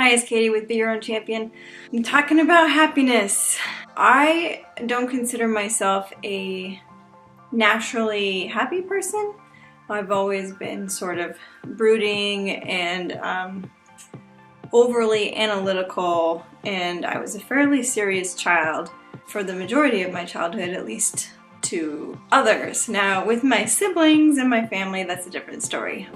Hi, it's Katie with Be Your Own Champion. I'm talking about happiness. I don't consider myself a naturally happy person. I've always been sort of brooding and overly analytical, and I was a fairly serious child for the majority of my childhood, at least to others. Now, with my siblings and my family, that's a different story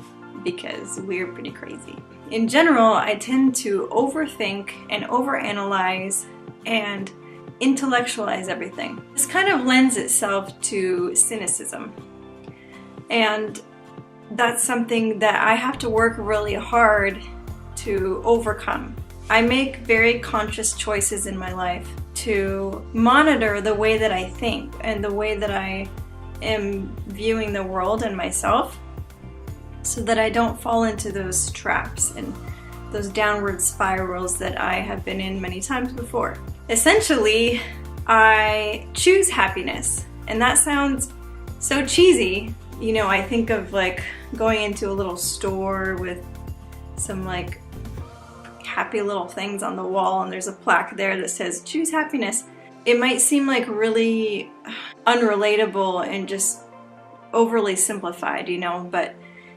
because we're pretty crazy. In general, I tend to overthink and overanalyze and intellectualize everything. This kind of lends itself to cynicism, and that's something that I have to work really hard to overcome. I make very conscious choices in my life to monitor the way that I think and the way that I am viewing the world and myself, so that I don't fall into those traps and those downward spirals that I have been in many times before. Essentially, I choose happiness, and that sounds so cheesy. You know, I think of like going into a little store with some like happy little things on the wall, and there's a plaque there that says choose happiness. It might seem like really unrelatable and just overly simplified, you know, but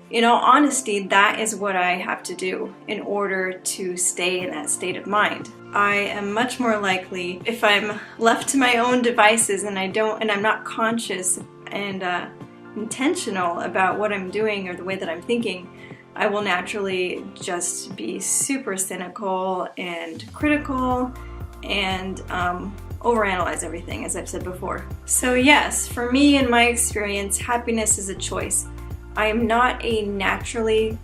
in all honesty, that is what I have to do in order to stay in that state of mind. I am much more likely, if I'm left to my own devices and I'm not conscious and intentional about what I'm doing or the way that I'm thinking, I will naturally just be super cynical and critical and overanalyze everything, as I've said before. So yes, for me, in my experience, happiness is a choice. I am not a naturally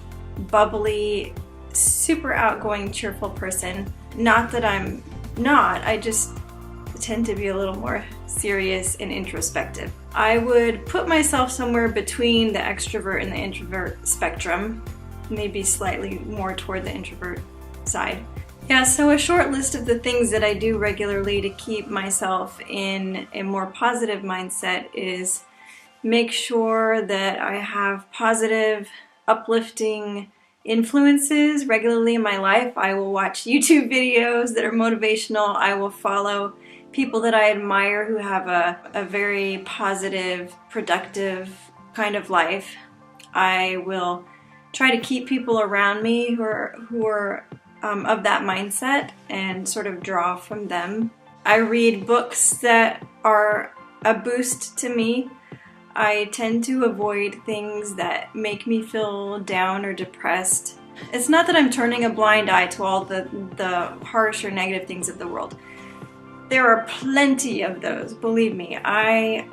bubbly, super outgoing, cheerful person. Not that I'm not, I just tend to be a little more serious and introspective. I would put myself somewhere between the extrovert and the introvert spectrum, maybe slightly more toward the introvert side. Yeah, so a short list of the things that I do regularly to keep myself in a more positive mindset is make sure that I have positive, uplifting influences regularly in my life. I will watch YouTube videos that are motivational. I will follow people that I admire who have a very positive, productive kind of life. I will try to keep people around me who are of that mindset and sort of draw from them. I read books that are a boost to me. I tend to avoid things that make me feel down or depressed. It's not that I'm turning a blind eye to all the harsh or negative things of the world. There are plenty of those, believe me. I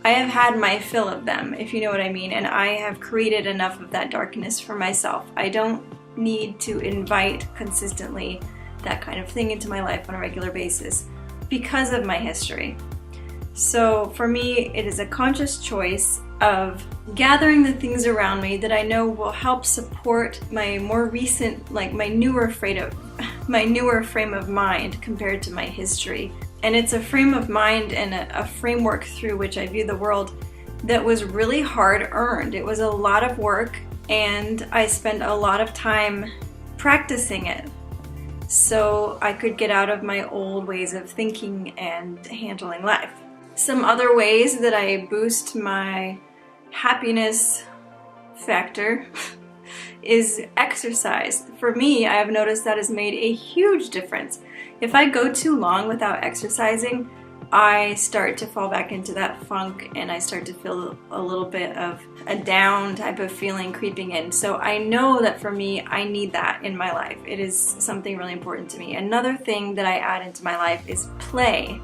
have had my fill of them, if you know what I mean, and I have created enough of that darkness for myself. I don't need to invite consistently that kind of thing into my life on a regular basis because of my history. So for me, it is a conscious choice of gathering the things around me that I know will help support my more recent, like my newer frame of mind compared to my history. And it's a frame of mind and a framework through which I view the world that was really hard earned. It was a lot of work, and I spent a lot of time practicing it so I could get out of my old ways of thinking and handling life. Some other ways that I boost my happiness factor is exercise. For me, I have noticed that has made a huge difference. If I go too long without exercising, I start to fall back into that funk and I start to feel a little bit of a down type of feeling creeping in. So I know that for me, I need that in my life. It is something really important to me. Another thing that I add into my life is play.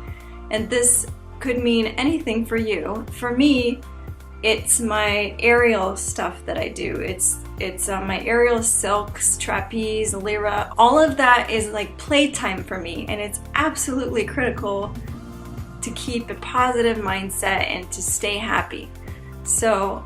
And this could mean anything for you. For me, it's my aerial stuff that I do. It's my aerial silks, trapeze, lyra. All of that is like playtime for me, and it's absolutely critical to keep a positive mindset and to stay happy. So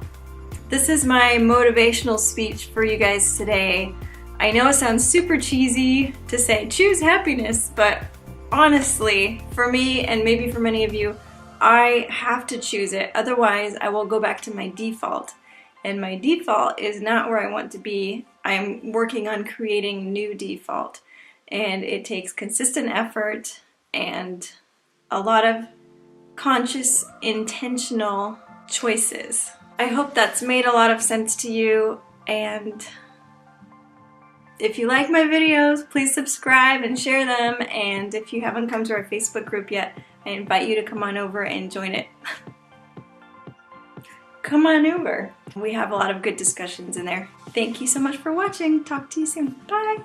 this is my motivational speech for you guys today. I know it sounds super cheesy to say choose happiness, but honestly, for me and maybe for many of you, I have to choose it. Otherwise, I will go back to my default. And my default is not where I want to be. I'm working on creating new default, and it takes consistent effort and a lot of conscious, intentional choices. I hope that's made a lot of sense to you, and if you like my videos, please subscribe and share them, and if you haven't come to our Facebook group yet, I invite you to come on over and join it. Come on over. We have a lot of good discussions in there. Thank you so much for watching. Talk to you soon. Bye.